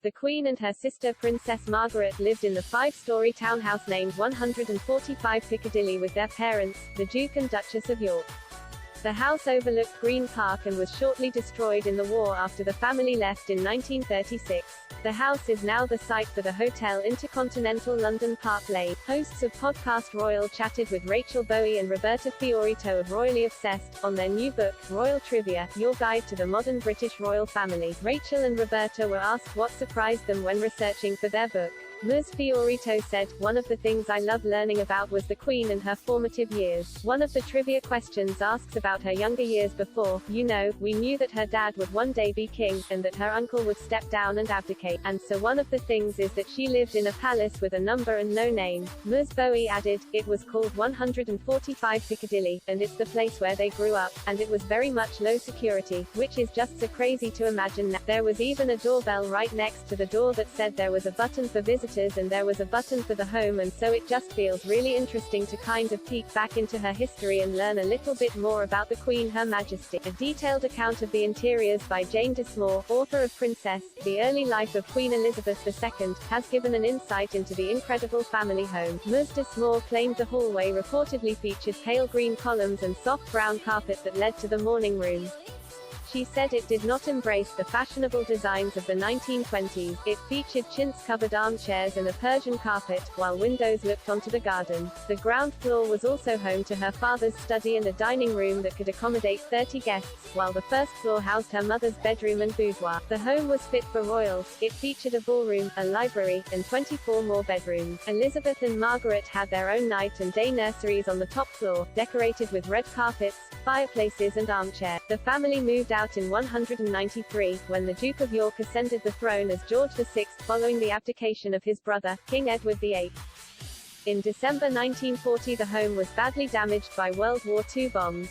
The Queen and her sister Princess Margaret lived in the five-story townhouse named 145 Piccadilly with their parents, the Duke and Duchess of York. The house overlooked Green Park and was shortly destroyed in the war after the family left in 1936. The house is now the site for the Hotel Intercontinental London Park Lane. Hosts of podcast Royal chatted with Rachel Bowie and Roberta Fiorito of Royally Obsessed, on their new book, Royal Trivia, Your Guide to the Modern British Royal Family. Rachel and Roberta were asked what surprised them when researching for their book. Ms. Fiorito said, "One of the things I love learning about was the Queen and her formative years. One of the trivia questions asks about her younger years before, we knew that her dad would one day be king, and that her uncle would step down and abdicate, and so one of the things is that she lived in a palace with a number and no name." Ms. Bowie added, "It was called 145 Piccadilly, and it's the place where they grew up, and it was very much low security, which is just so crazy to imagine now. There was even a doorbell right next to the door that said there was a button for visitors and there was a button for the home, and so it just feels really interesting to kind of peek back into her history and learn a little bit more about the Queen, Her Majesty." A detailed account of the interiors by Jane Dismore, author of Princess, The Early Life of Queen Elizabeth II, has given an insight into the incredible family home. Ms. Dismore claimed the hallway reportedly featured pale green columns and soft brown carpet that led to the morning room. She said it did not embrace the fashionable designs of the 1920s. It featured chintz-covered armchairs and a Persian carpet, while windows looked onto the garden. The ground floor was also home to her father's study and a dining room that could accommodate 30 guests, while the first floor housed her mother's bedroom and boudoir. The home was fit for royals. It featured a ballroom, a library, and 24 more bedrooms. Elizabeth and Margaret had their own night and day nurseries on the top floor, decorated with red carpets, fireplaces and armchairs. The family moved out in 193, when the Duke of York ascended the throne as George VI following the abdication of his brother, King Edward VIII. In December 1940 the home was badly damaged by World War II bombs.